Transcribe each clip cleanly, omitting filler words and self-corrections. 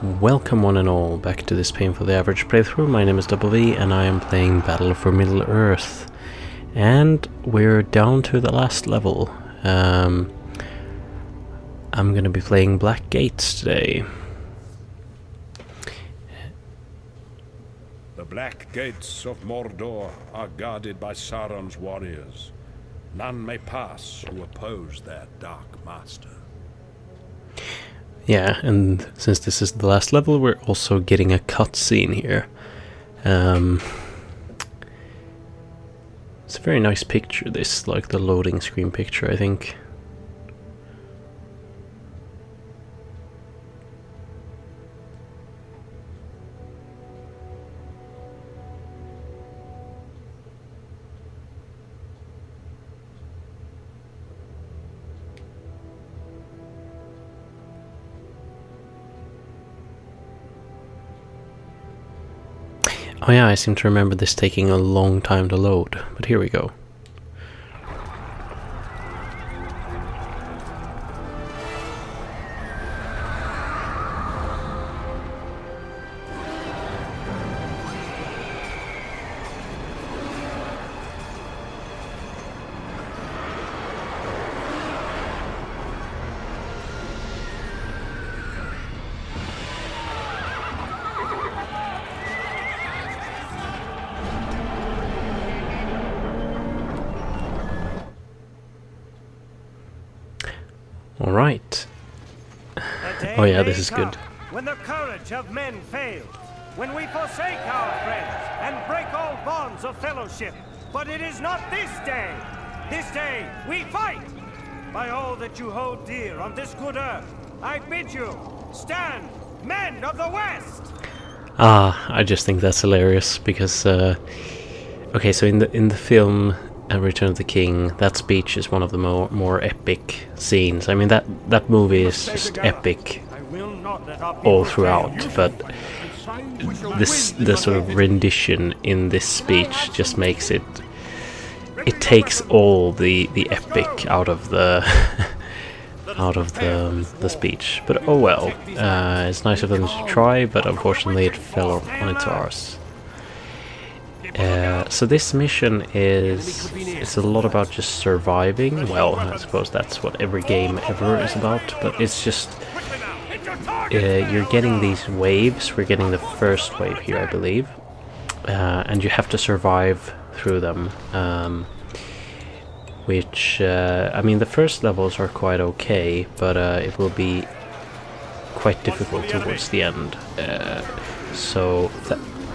Welcome one and all back to this Painfully Average playthrough. My name is DoubleV and I am playing Battle for Middle-earth. And we're down to the last level. I'm gonna be playing Black Gates today. The Black Gates of Mordor are guarded by Sauron's warriors. None may pass who oppose their dark master. Yeah, and since this is the last level, we're also getting a cutscene here. It's a very nice picture, this, like the loading screen picture, I think. Oh yeah, I seem to remember this taking a long time to load, but here we go. Alright. Oh yeah, this is good. When the courage of men fails, when we forsake our friends and break all bonds of fellowship. But it is not this day. This day we fight. By all that you hold dear on this good earth, I bid you stand, men of the West. I just think that's hilarious because okay, so in the film Return of the King, that speech is one of the more epic scenes. I mean, that movie is just epic all throughout, but the sort of rendition in this speech just makes it takes all the epic out of the the speech. But oh well, it's nice of them to try, but unfortunately it fell on its arse. So this mission it's a lot about just surviving. Well, I suppose that's what every game ever is about, but it's just you're getting these waves. We're getting the first wave here, I believe, and you have to survive through them, which I mean, the first levels are quite okay, but it will be quite difficult towards the end.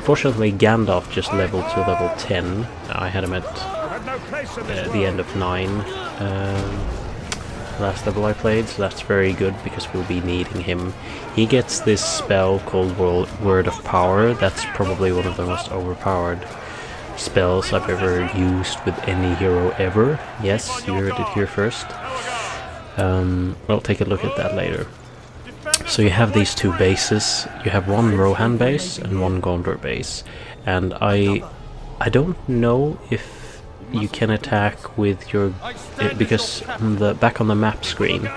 Fortunately, Gandalf just leveled to level 10. I had him at the end of 9 last level I played, so that's very good because we'll be needing him. He gets this spell called Word of Power. That's probably one of the most overpowered spells I've ever used with any hero ever. Yes, you heard it here first. We'll take a look at that later. So you have these two bases. You have one Rohan base and one Gondor base, and I don't know if you can attack with your because back on the map screen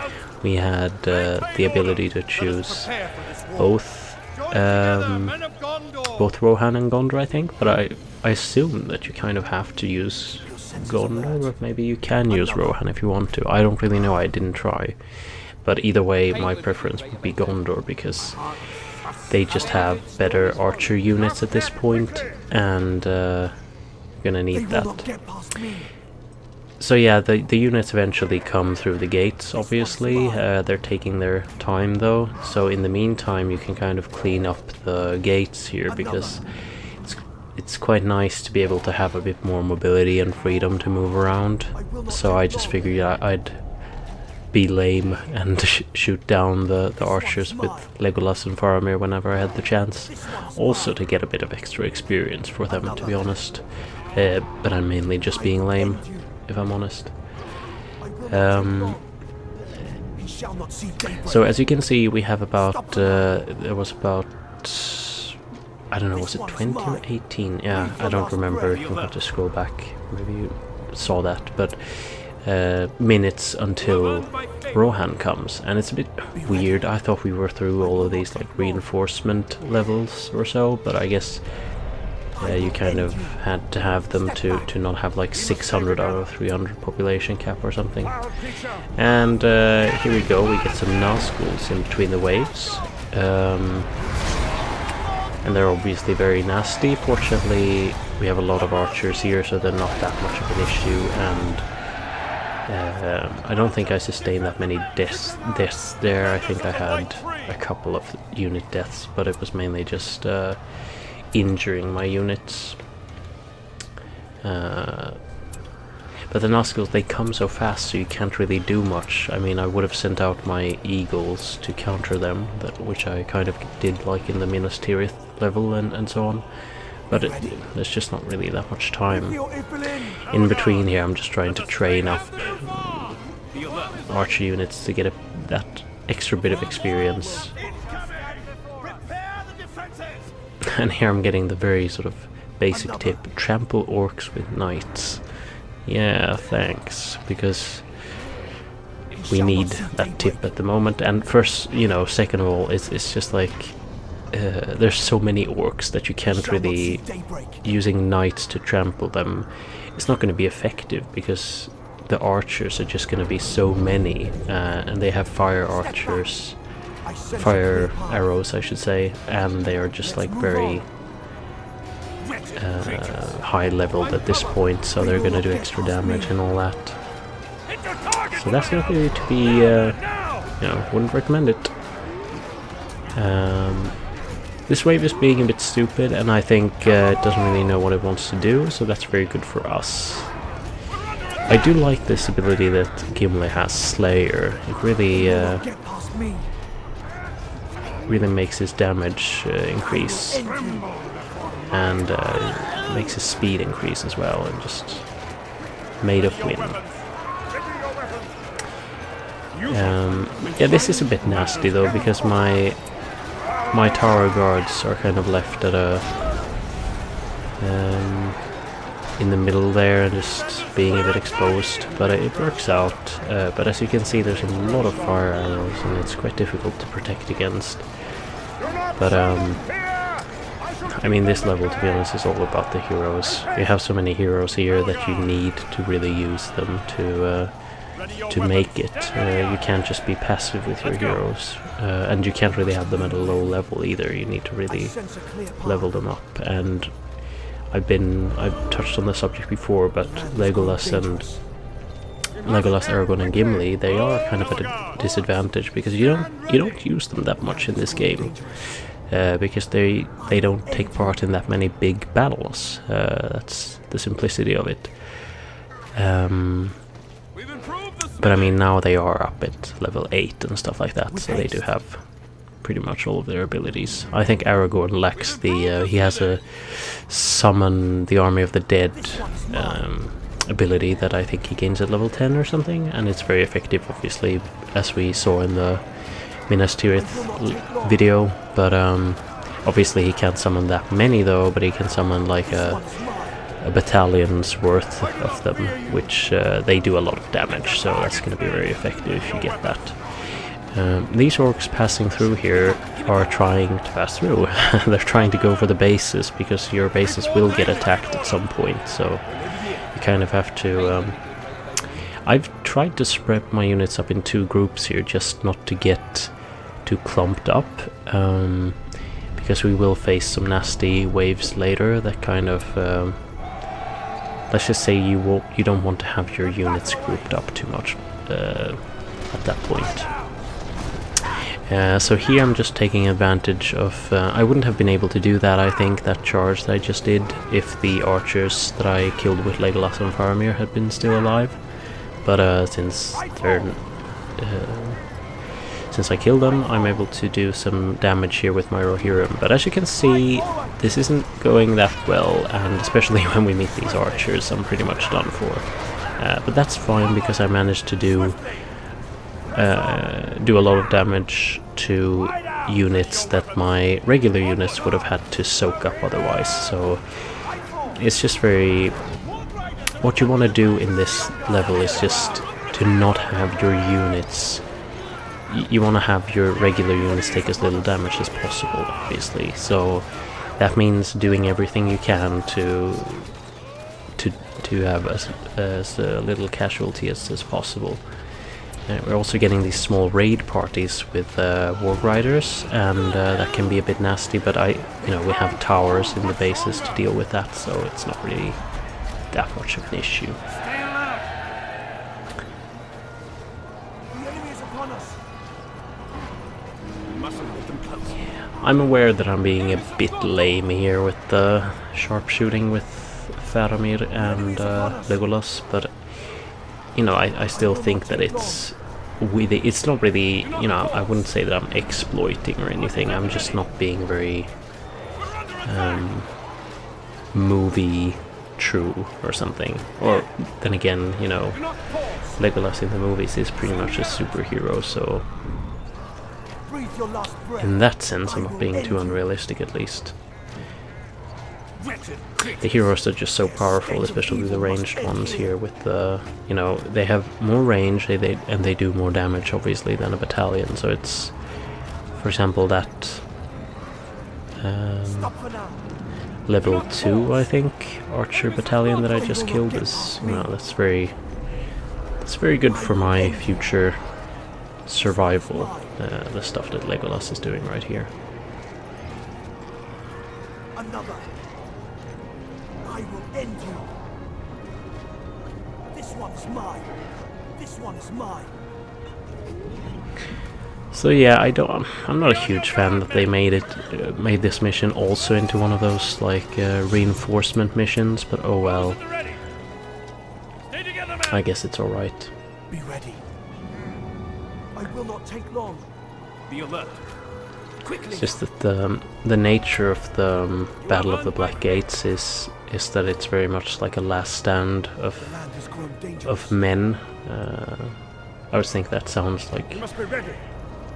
we had the ability to choose both Rohan and Gondor, I think, but I assume that you kind of have to use Gondor, but maybe you can use Rohan if you want to. I don't really know, I didn't try. But either way, my preference would be Gondor because they just have better archer units at this point, and gonna need that. So yeah, the units eventually come through the gates, obviously. They're taking their time though, so in the meantime you can kind of clean up the gates here because it's quite nice to be able to have a bit more mobility and freedom to move around. So I just figured I'd be lame and shoot down the archers with Legolas and Boromir whenever I had the chance. Also to get a bit of extra experience for them, to be honest. But I'm mainly just being lame, if I'm honest. So as you can see, we have about there was about, I don't know, was it 20 or 18? Yeah, I don't remember. You'll have to scroll back. Maybe you saw that, but minutes until Rohan comes, and it's a bit weird. I thought we were through all of these like reinforcement levels or so, but I guess you kind of had to have them to not have like 600 out of 300 population cap or something. And here we go, we get some Nazguls in between the waves. And they're obviously very nasty. Fortunately, we have a lot of archers here, so they're not that much of an issue, and I don't think I sustained that many deaths there. I think I had a couple of unit deaths, but it was mainly just injuring my units. But the Nazguls, they come so fast, so you can't really do much. I mean, I would have sent out my eagles to counter them, which I kind of did like in the Minas Tirith level and so on. But there's just not really that much time. In between here, I'm just trying to train up archer units to get that extra bit of experience. And here I'm getting the very sort of basic tip: trample orcs with knights. Yeah, thanks, because we need that tip at the moment. And first, you know, second of all, it's just like there's so many orcs that you can't really, using knights to trample them, it's not going to be effective because the archers are just going to be so many, and they have fire archers, fire arrows I should say, and they are just like very high leveled at this point, so they're going to do extra damage and all that. So that's going to be, you know, wouldn't recommend it. This wave is being a bit stupid, and I think it doesn't really know what it wants to do, so that's very good for us. I do like this ability that Gimli has, Slayer. It really really makes his damage increase, and makes his speed increase as well, and just made of win. Yeah, this is a bit nasty though, because my tower guards are kind of left at a in the middle there and just being a bit exposed, but it works out. But as you can see, there's a lot of fire arrows and it's quite difficult to protect against. But I mean, this level, to be honest, is all about the heroes. You have so many heroes here that you need to really use them to make it. You can't just be passive with your heroes, and you can't really have them at a low level either. You need to really level them up. And I've touched on the subject before, but Legolas, Aragorn and Gimli, they are kind of at a disadvantage because you don't use them that much in this game, because they don't take part in that many big battles. That's the simplicity of it. But I mean, now they are up at level 8 and stuff like that, so they do have pretty much all of their abilities. I think Aragorn lacks the he has a summon the army of the dead ability that I think he gains at level 10 or something, and it's very effective, obviously, as we saw in the Minas Tirith video. But obviously he can't summon that many though, but he can summon like a battalion's worth of them, which they do a lot of damage, so that's going to be very effective if you get that. These orcs passing through here are trying to pass through. They're trying to go for the bases, because your bases will get attacked at some point, so you kind of have to... I've tried to spread my units up in 2 groups here, just not to get too clumped up, because we will face some nasty waves later that kind of... let's just say you don't want to have your units grouped up too much at that point. So here I'm just taking advantage of... I wouldn't have been able to do that, I think, that charge that I just did, if the archers that I killed with Legolas and Boromir had been still alive. But since I killed them, I'm able to do some damage here with my Rohirrim. But as you can see, this isn't going that well, and especially when we meet these archers, I'm pretty much done for. But that's fine, because I managed to do a lot of damage to units that my regular units would have had to soak up otherwise. So it's just very... What you want to do in this level is just to not have your units you want to have your regular units take as little damage as possible, obviously. So that means doing everything you can to have as little casualty as possible. We're also getting these small raid parties with Warg Riders, and that can be a bit nasty, but we have towers in the bases to deal with that, so it's not really that much of an issue. Stay alert! The enemy is upon us. We mustn't hold them close. I'm aware that I'm being a bit lame here with the sharpshooting with Faramir and Legolas, but I still think that it's not really, I wouldn't say that I'm exploiting or anything. I'm just not being very movie true or something. Or then again, Legolas in the movies is pretty much a superhero, so in that sense I'm not being too unrealistic, at least. The heroes are just so powerful, especially the ranged ones here with the, they have more range and they do more damage, obviously, than a battalion. So it's, for example, that level 2, I think, archer battalion that I just killed is, that's very good for my future survival, the stuff that Legolas is doing right here. Another. I will end you. This one is mine. This one is mine. So yeah, I'm not a huge fan that they made this mission also into one of those like reinforcement missions, but oh well. I guess it's all right. Be ready. I will not take long. Be alert. It's just that the nature of the Battle of the Black Gates is that it's very much like a last stand of men. I always think that sounds like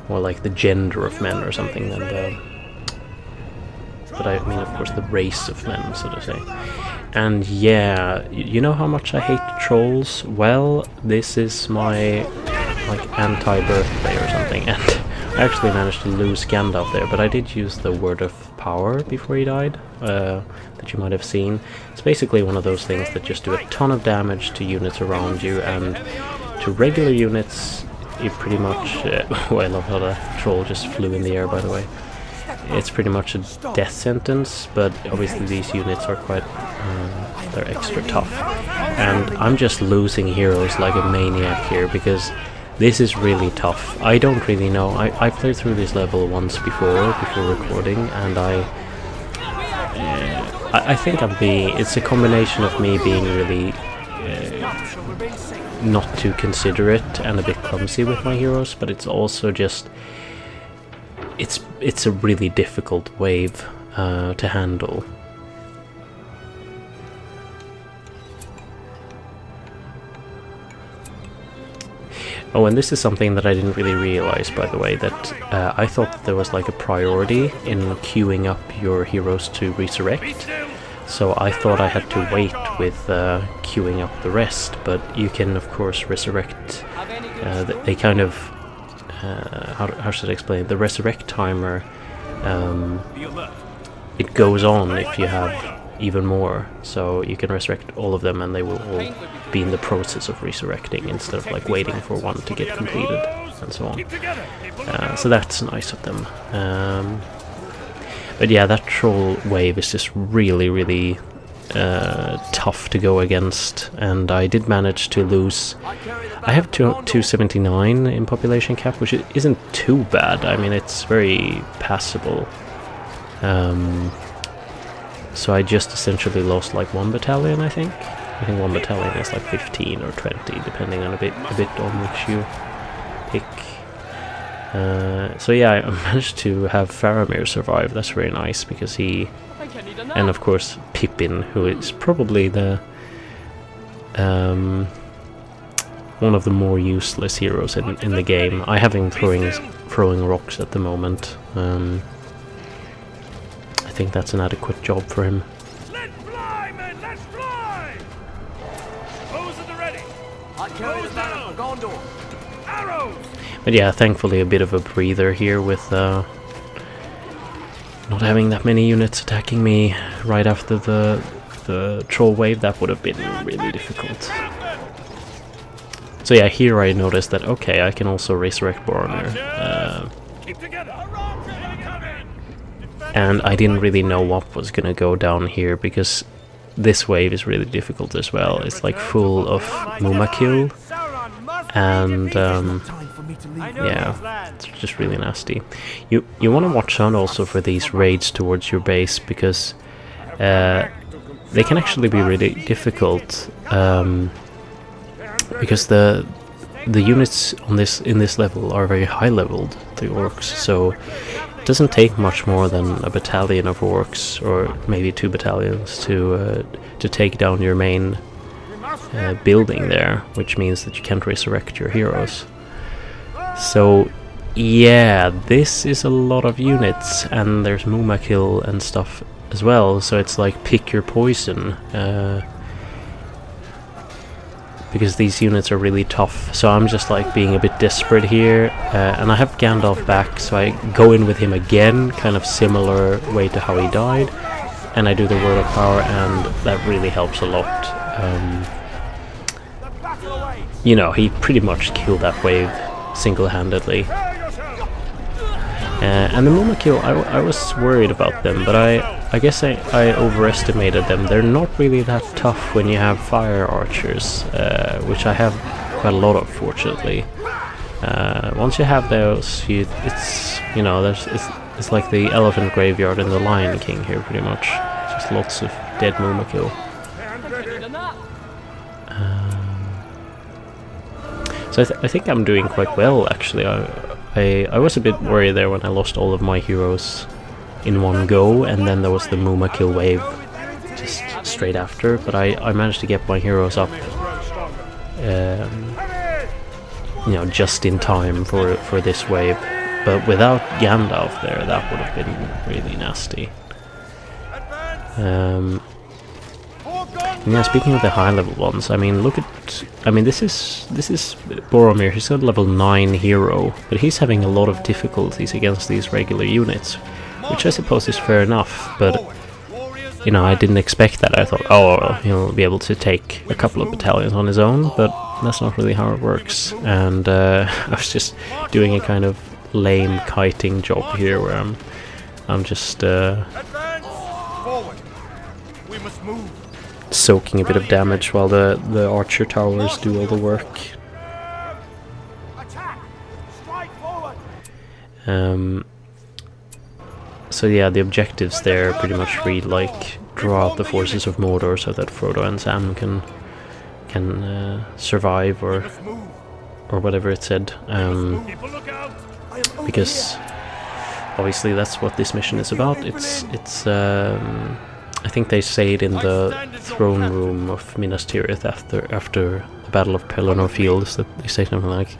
more like the gender of men or something than the. But I mean, of course, the race of men, so to say. And yeah, you know how much I hate trolls? Well, this is my like anti-birthday or something, and I actually managed to lose Gandalf there, but I did use the Word of Power before he died, that you might have seen. It's basically one of those things that just do a ton of damage to units around you, and to regular units, you pretty much... oh, I love how the troll just flew in the air, by the way. It's pretty much a death sentence, but obviously these units are quite... they're extra tough. And I'm just losing heroes like a maniac here, because this is really tough. I don't really know. I played through this level once before recording, and I think it's a combination of me being really not too considerate and a bit clumsy with my heroes, but it's also just it's a really difficult wave to handle. Oh, and this is something that I didn't really realize, by the way, that I thought that there was like a priority in queuing up your heroes to resurrect. So I thought I had to wait with queuing up the rest, but you can of course resurrect. They kind of how should I explain? The resurrect timer. It goes on if you have even more, so you can resurrect all of them, and they will all be in the process of resurrecting instead of like waiting for one to get completed and so on. So that's nice of them. But yeah, that troll wave is just really tough to go against, and I did manage to lose. I have 279 in population cap, which isn't too bad. I mean, it's very passable. So I just essentially lost like one battalion, I think. I think one battalion is like 15 or 20, depending on a bit on which you pick. So yeah, I managed to have Faramir survive. That's very nice, because he, and of course Pippin, who is probably the one of the more useless heroes in the game. I have him throwing rocks at the moment. I think that's an adequate job for him. Let's fly, men! Let's fly! Bows at the ready! I carry the banner for Gondor! Arrows! But yeah, thankfully a bit of a breather here with not having that many units attacking me right after the troll wave. That would have been really difficult. So yeah, here I noticed that, okay, I can also resurrect Boromir. And I didn't really know what was gonna go down here, because this wave is really difficult as well. It's like full of Mumakil, and yeah, it's just really nasty. You want to watch out also for these raids towards your base, because they can actually be really difficult, because the units on in this level are very high leveled, the orcs, so it doesn't take much more than a battalion of orcs, or maybe 2 battalions, to take down your main building there, which means that you can't resurrect your heroes. So yeah, this is a lot of units, and there's Mumakil and stuff as well, so it's like pick your poison, because these units are really tough. So I'm just like being a bit desperate here, and I have Gandalf back, so I go in with him again, kind of similar way to how he died, and I do the Word of Power, and that really helps a lot. You know, he pretty much killed that wave single-handedly. And the Mumakil, I was worried about them, but I guess I overestimated them. They're not really that tough when you have fire archers, which I have quite a lot of, fortunately. Once you have those, it's you know, it's like the elephant graveyard in the Lion King here, pretty much. Just lots of dead Mumakil. So I think I'm doing quite well, actually. I was a bit worried there when I lost all of my heroes in one go, and then there was the Mumakil wave just straight after, but I managed to get my heroes up, you know, just in time for this wave. But without Gandalf there, that would have been really nasty. Yeah, speaking of the high level ones, I mean, look at, I mean, this is Boromir. He's got level 9 hero, but he's having a lot of difficulties against these regular units, which I suppose is fair enough, but you know, I didn't expect that. I thought, oh, well, he'll be able to take a couple of battalions on his own, but that's not really how it works. And I was just doing a kind of lame kiting job here, where I'm just soaking a bit of damage while the archer towers do all the work. So yeah, the objectives there pretty much read like draw out the forces of Mordor so that Frodo and Sam can survive, or whatever it said, because obviously that's what this mission is about. It's I think they say it in the throne room of Minas Tirith after the Battle of Pelennor Fields, that they say something like,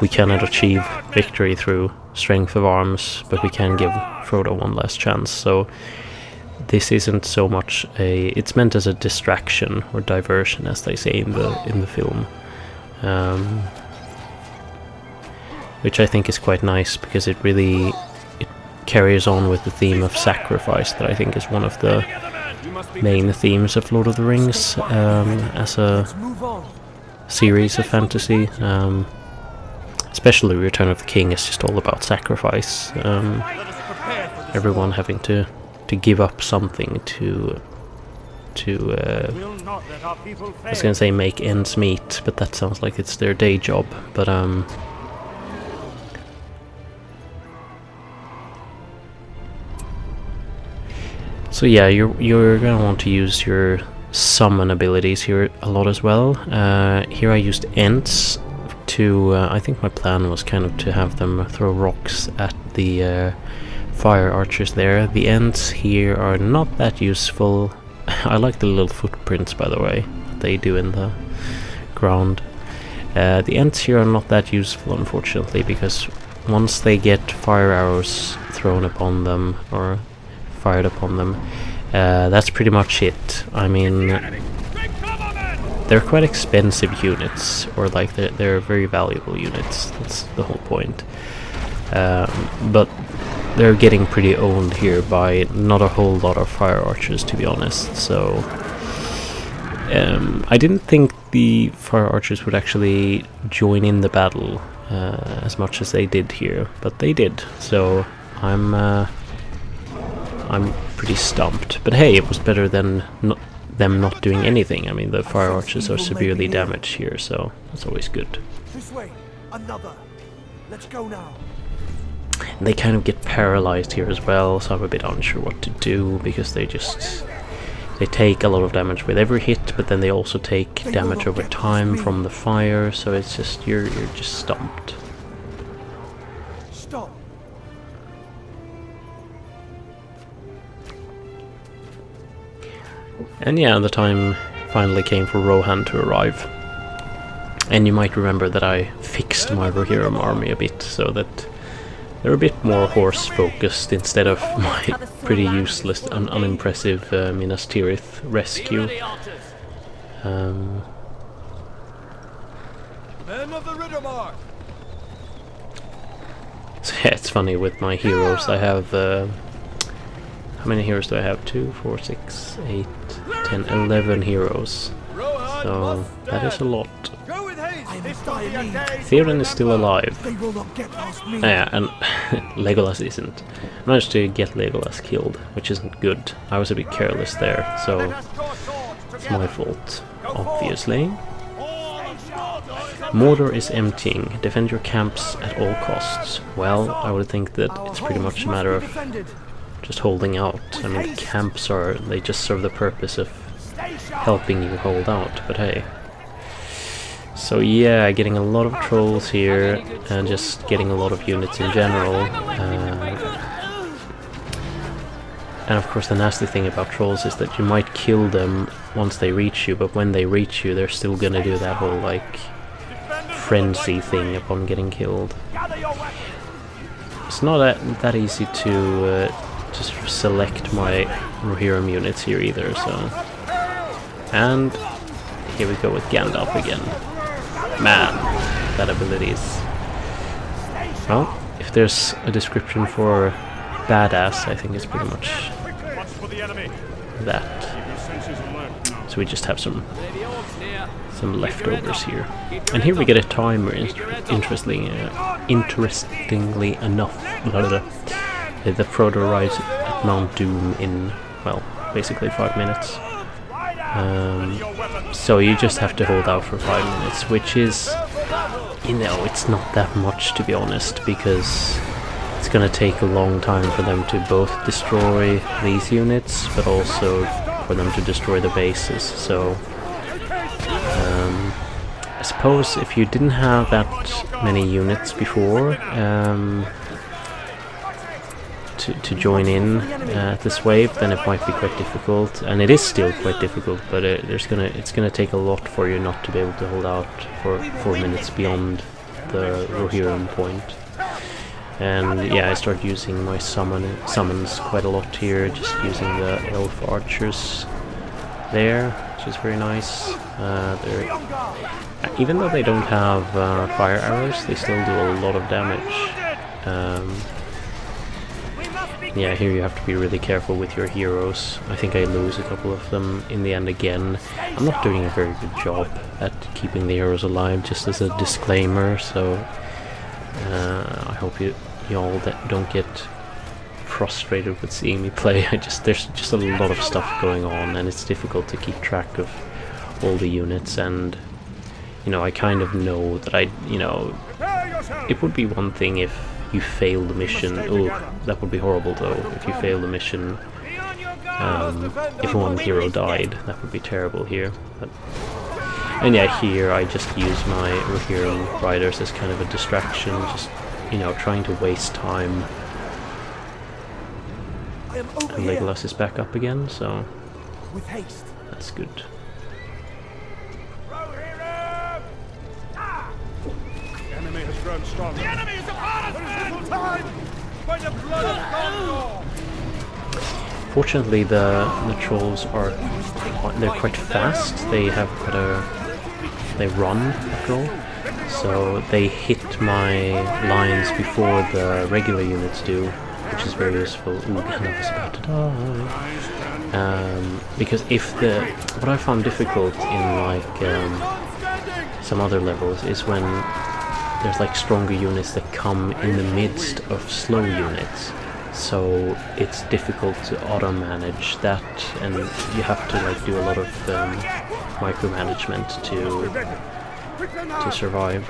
we cannot achieve victory through strength of arms, but we can give Frodo one last chance. So this isn't so much it's meant as a distraction or diversion, as they say in the film, which I think is quite nice, because it really carries on with the theme of sacrifice that I think is one of the main themes of Lord of the Rings, as a series of fantasy. Especially Return of the King is just all about sacrifice. Everyone having to give up something to I was gonna say make ends meet, but that sounds like it's their day job. But so yeah, you're gonna want to use your summon abilities here a lot as well. Here I used Ents to, I think my plan was kind of to have them throw rocks at the fire archers there. The Ents here are not that useful. I like the little footprints, by the way, that they do in the ground. The Ents here are not that useful, unfortunately, because once they get fire arrows thrown upon them, or fired upon them, that's pretty much it. I mean, they're quite expensive units, or like they're very valuable units. That's the whole point. But they're getting pretty owned here by not a whole lot of fire archers, to be honest. So I didn't think the fire archers would actually join in the battle as much as they did here, but they did. So I'm pretty stumped. But hey, it was better than them not doing anything. I mean, the fire archers are severely damaged here, so that's always good. This way, another. Let's go now. They kind of get paralyzed here as well, so I'm a bit unsure what to do, because they take a lot of damage with every hit, but then they also take damage over time from the fire, so it's just you're just stumped. Stop. And yeah, the time finally came for Rohan to arrive. And you might remember that I fixed my Rohirrim army a bit, so that they're a bit more horse-focused instead of my pretty useless and unimpressive Minas Tirith rescue. Men of the Riddermark. So yeah, it's funny with my heroes. I have... how many heroes do I have? 2, 4, 6, 8, 10, 11 heroes. So that is a lot. Theoden is still alive. Yeah, and Legolas isn't. I managed to get Legolas killed, which isn't good. I was a bit careless there, so it's my fault, obviously. Mordor is emptying. Defend your camps at all costs. Well, I would think that it's pretty much a matter of just holding out. I mean, the camps they just serve the purpose of helping you hold out, but hey. So yeah, getting a lot of trolls here, and just getting a lot of units in general. And of course the nasty thing about trolls is that you might kill them once they reach you, but when they reach you they're still gonna do that whole like frenzy thing upon getting killed. It's not that easy to just select my Rohirrim units here either, so... And here we go with Gandalf again. Man, that ability is... Well, if there's a description for badass, I think it's pretty much that. So we just have some leftovers here. And here we get a timer, interestingly enough. The Frodo arrives at Mount Doom in, well, basically 5 minutes. So you just have to hold out for 5 minutes, which is, you know, it's not that much, to be honest, because it's gonna take a long time for them to both destroy these units, but also for them to destroy the bases. So I suppose if you didn't have that many units before to join in at this wave, then it might be quite difficult, and it is still quite difficult, but it's gonna take a lot for you not to be able to hold out for 4 minutes beyond the Rohirrim point. And yeah, I started using my summons quite a lot here, just using the elf archers there, which is very nice. Even though they don't have fire arrows, they still do a lot of damage. Yeah, here you have to be really careful with your heroes. I think I lose a couple of them in the end again. I'm not doing a very good job at keeping the heroes alive, just as a disclaimer, so I hope you all don't get frustrated with seeing me play. There's just a lot of stuff going on, and it's difficult to keep track of all the units, and you know, I kind of know that it would be one thing if you fail the mission. Oh, that would be horrible though, if you fail the mission. If one hero died, that would be terrible here. And yeah, here I just use my Rohirrim riders as kind of a distraction, just, you know, trying to waste time. And Legolas is back up again, so that's good. Enemy has grown strong. The enemy is upon us! Time! By the blood of Gondor! Unfortunately, the trolls are they're quite fast. They have quite a they run after all, so they hit my lines before the regular units do, which is very useful. Ooh, Gandalf is about to die. Because what I found difficult in like some other levels is when there's like stronger units that come in the midst of slow units. So it's difficult to auto-manage that, and you have to like do a lot of micromanagement to survive.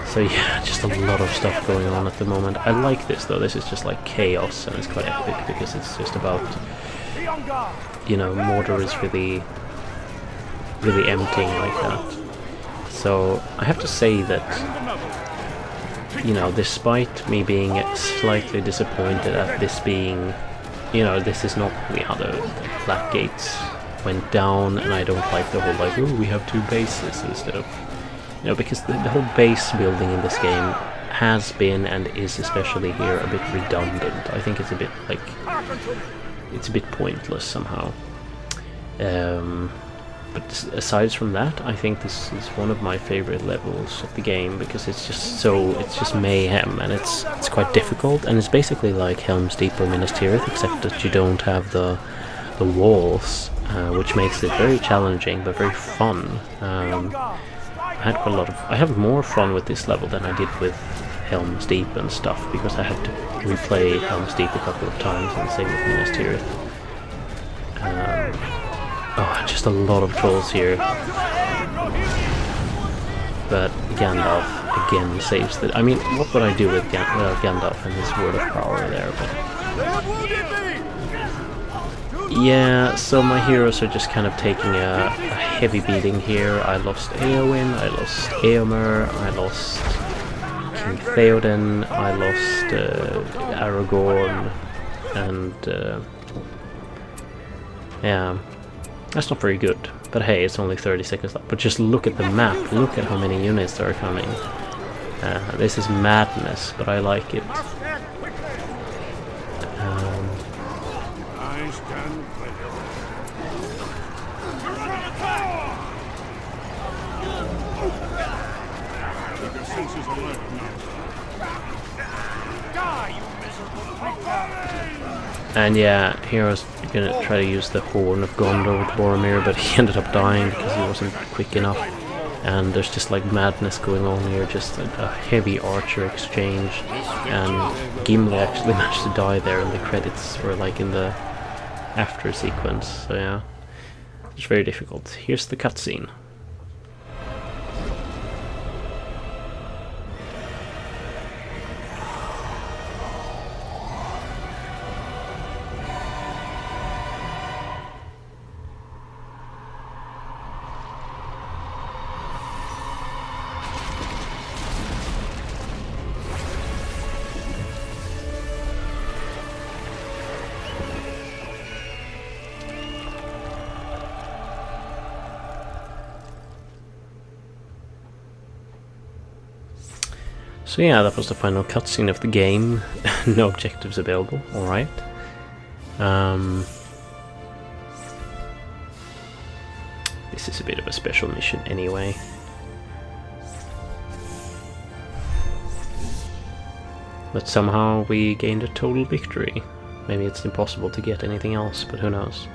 So yeah, just a lot of stuff going on at the moment. I like this though. This is just like chaos, and it's quite epic because it's just about, you know, Mordor is really emptying like that. So I have to say that, you know, despite me being slightly disappointed at this being, you know, this is not really how the Black Gates went down, and I don't like the whole like, oh, we have 2 bases instead of, you know, because the whole base building in this game has been, and is especially here, a bit redundant. I think it's a bit like, it's a bit pointless somehow. But aside from that, I think this is one of my favorite levels of the game, because it's just mayhem, and it's quite difficult, and it's basically like Helm's Deep or Minas Tirith, except that you don't have the walls, which makes it very challenging but very fun. I have more fun with this level than I did with Helm's Deep and stuff, because I had to replay Helm's Deep a couple of times, and same with Minas Tirith. Oh, just a lot of trolls here. But Gandalf again saves the... I mean, what would I do with Gandalf and his word of power there? But yeah, so my heroes are just kind of taking a heavy beating here. I lost Eowyn, I lost Eomer, I lost King Theoden, I lost Aragorn, and yeah. That's not very good, but hey, it's only 30 seconds left. But just look at the map, look at how many units are coming. This is madness, but I like it. And yeah, heroes gonna try to use the Horn of Gondor with Boromir, but he ended up dying because he wasn't quick enough. And there's just like madness going on here, just a heavy archer exchange, and Gimli actually managed to die there, and the credits were like in the after sequence. So yeah, it's very difficult. Here's the cutscene. So yeah, that was the final cutscene of the game. No objectives available, alright. This is a bit of a special mission anyway. But somehow we gained a total victory. Maybe it's impossible to get anything else, but who knows.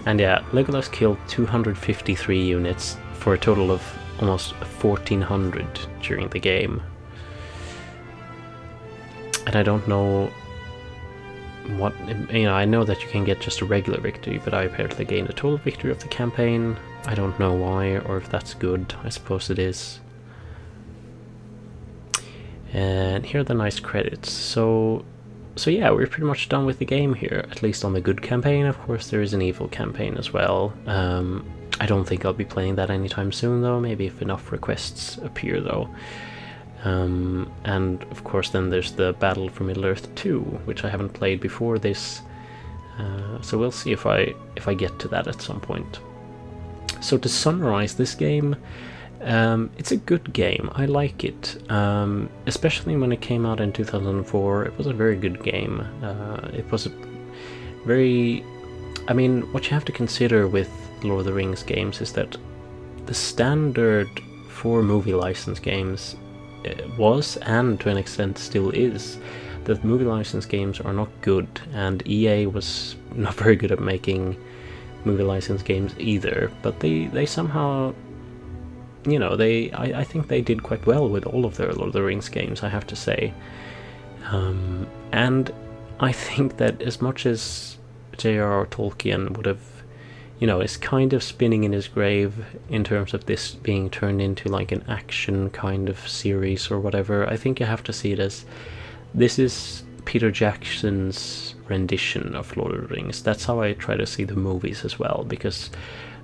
And yeah, Legolas killed 253 units for a total of almost 1400 during the game. And I don't know what, you know, I know that you can get just a regular victory, but I apparently gained a total victory of the campaign. I don't know why, or if that's good. I suppose it is. And here are the nice credits. So yeah, we're pretty much done with the game here, at least on the good campaign. Of course, there is an evil campaign as well. I don't think I'll be playing that anytime soon, though. Maybe if enough requests appear, though. And of course then there's the Battle for Middle-earth 2, which I haven't played before this, so we'll see if I get to that at some point. So to summarize this game, It's a good game. I like it, especially when it came out in 2004. It was a very good game. It was a very... I mean, what you have to consider with Lord of the Rings games is that the standard for movie license games was, and to an extent still is, that movie license games are not good, and EA was not very good at making movie license games either, but they somehow, you know, I think they did quite well with all of their Lord of the Rings games, I have to say. And I think that as much as J.R.R. Tolkien would have, you know, is kind of spinning in his grave in terms of this being turned into like an action kind of series or whatever, I think you have to see it as this is Peter Jackson's rendition of Lord of the Rings. That's how I try to see the movies as well, because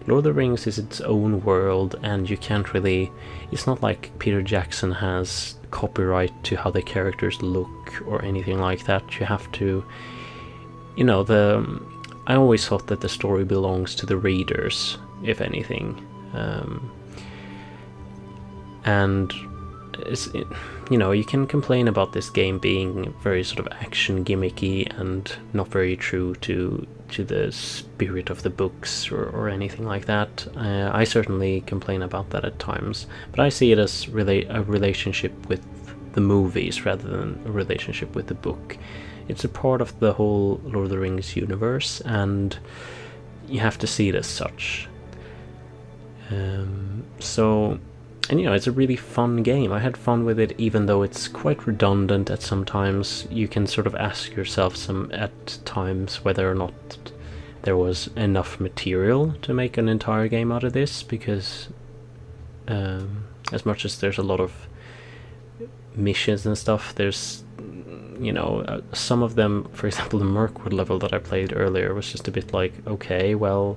Lord of the Rings is its own world, and you can't really... It's not like Peter Jackson has copyright to how the characters look or anything like that. You have to... You know, I always thought that the story belongs to the readers, if anything. And you know, you can complain about this game being very sort of action gimmicky and not very true to the spirit of the books or anything like that. I certainly complain about that at times, but I see it as really a relationship with the movies rather than a relationship with the book. It's a part of the whole Lord of the Rings universe, and you have to see it as such. And you know, it's a really fun game. I had fun with it, even though it's quite redundant at some times. You can sort of ask yourself at times whether or not there was enough material to make an entire game out of this, because as much as there's a lot of missions and stuff, there's, you know, some of them, for example the Mirkwood level that I played earlier, was just a bit like, okay, well,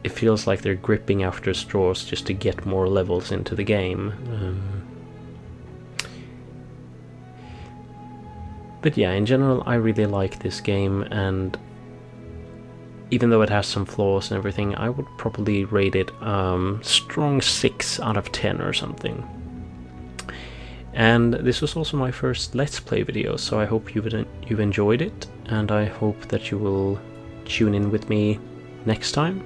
it feels like they're gripping after straws just to get more levels into the game. But yeah, in general, I really like this game, and even though it has some flaws and everything, I would probably rate it strong 6 out of 10 or something. And this was also my first Let's Play video, so I hope you've enjoyed it, and I hope that you will tune in with me next time.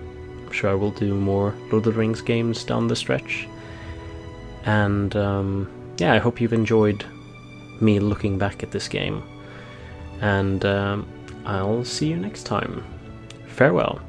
I'm sure I will do more Lord of the Rings games down the stretch. And yeah, I hope you've enjoyed me looking back at this game. And I'll see you next time. Farewell.